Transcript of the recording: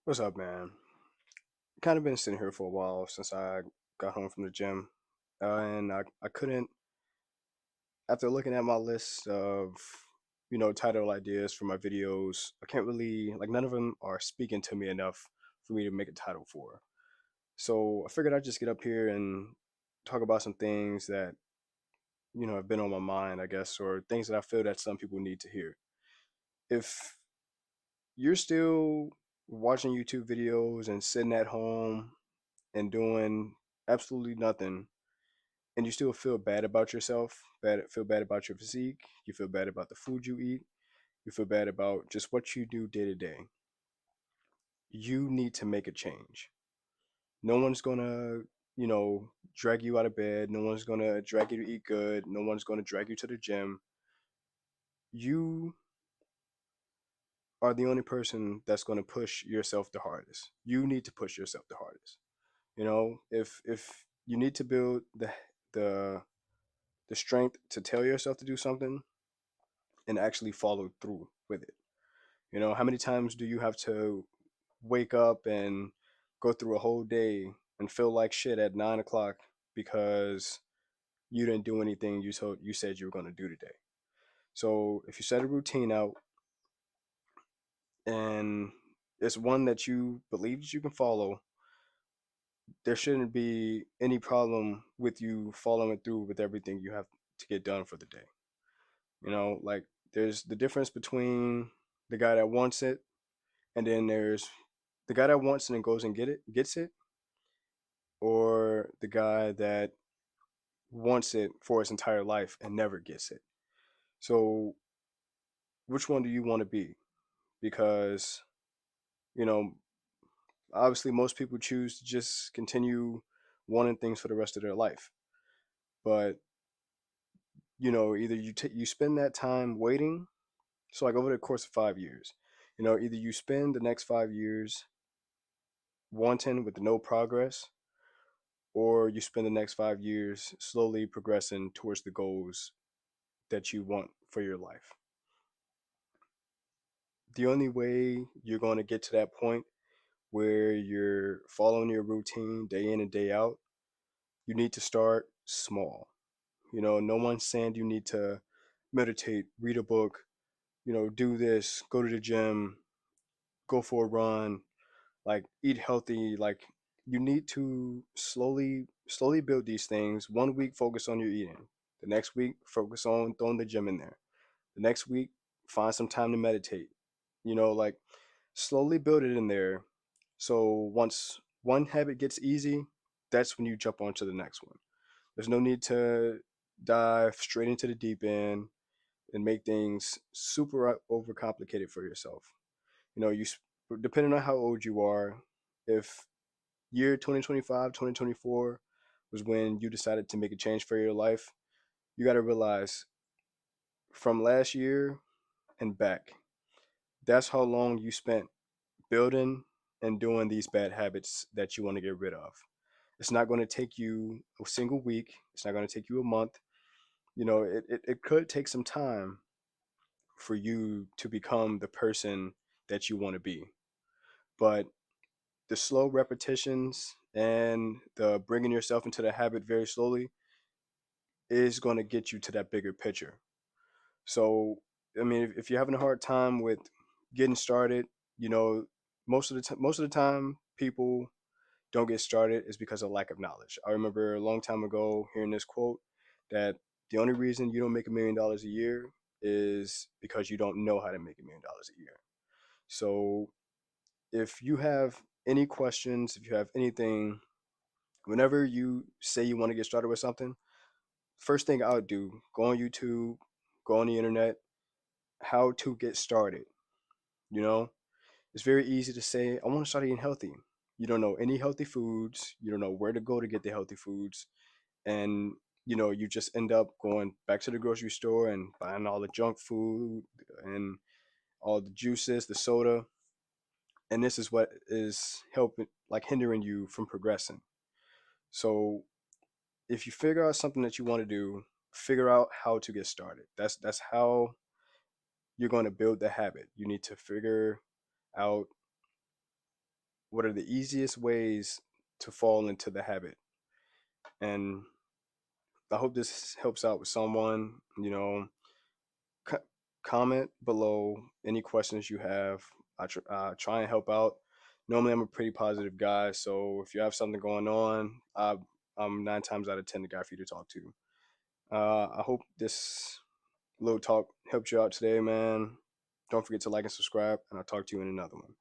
What's up, man? Kind of been sitting here for a while since I got home from the gym, and I couldn't. After looking at my list of title ideas for my videos, I can't really like none of them are speaking to me enough for me to make a title for. So I figured I'd just get up here and talk about some things that have been on my mind, I guess, or things that I feel that some people need to hear. If you're still watching YouTube videos and sitting at home and doing absolutely nothing, and you still feel bad about yourself, feel bad about your physique, you feel bad about the food you eat, you feel bad about just what you do day to day, you need to make a change. No one's gonna, drag you out of bed. No one's gonna drag you to eat good. No one's gonna drag you to the gym. You are the only person that's gonna push yourself the hardest. You need to push yourself the hardest. If you need to build the the strength to tell yourself to do something and actually follow through with it. How many times do you have to wake up and go through a whole day and feel like shit at 9 o'clock because you didn't do anything you said you were going to do today? So if you set a routine out and it's one that you believe that you can follow, there shouldn't be any problem with you following through with everything you have to get done for the day. Like there's the difference between the guy that wants it, and then there's the guy that wants it and goes and gets it, or the guy that wants it for his entire life and never gets it. So which one do you want to be? Because, you know, obviously most people choose to just continue wanting things for the rest of their life. But, either you spend that time waiting, so like over the course of 5 years, either you spend the next 5 years wanting with no progress, or you spend the next 5 years slowly progressing towards the goals that you want for your life. The only way you're going to get to that point where you're following your routine day in and day out, you need to start small. No one's saying you need to meditate, read a book, do this, go to the gym, go for a run, like eat healthy. Like you need to slowly build these things. One week focus on your eating. The next week focus on throwing the gym in there. The next week find some time to meditate. Like slowly build it in there. So once one habit gets easy, that's when you jump onto the next one. There's no need to dive straight into the deep end and make things super overcomplicated for yourself. You depending on how old you are, if year 2025, 2024 was when you decided to make a change for your life, you got to realize from last year and back, that's how long you spent building and doing these bad habits that you want to get rid of. It's not going to take you a single week. It's not going to take you a month. It could take some time for you to become the person that you want to be. But the slow repetitions and the bringing yourself into the habit very slowly is going to get you to that bigger picture. So, I mean, if you're having a hard time with getting started, you know, most of the time, people don't get started is because of lack of knowledge. I remember a long time ago hearing this quote that the only reason you don't make $1 million a year is because you don't know how to make $1 million a year. So, if you have any questions, if you have anything, whenever you say you want to get started with something, first thing I would do, go on YouTube, go on the internet, how to get started. You know, it's very easy to say, I want to start eating healthy. You don't know any healthy foods, you don't know where to go to get the healthy foods, and you just end up going back to the grocery store and buying all the junk food and all the juices, the soda, and this is what is helping, like hindering you from progressing. So if you figure out something that you want to do, figure out how to get started. That's how you're going to build the habit. You need to figure out what are the easiest ways to fall into the habit? And I hope this helps out with someone. Co- Comment below any questions you have. Try and help out. Normally, I'm a pretty positive guy, so if you have something going on, I'm 9 times out of 10 the guy for you to talk to. I hope this little talk helped you out today, man. Don't forget to like and subscribe, and I'll talk to you in another one.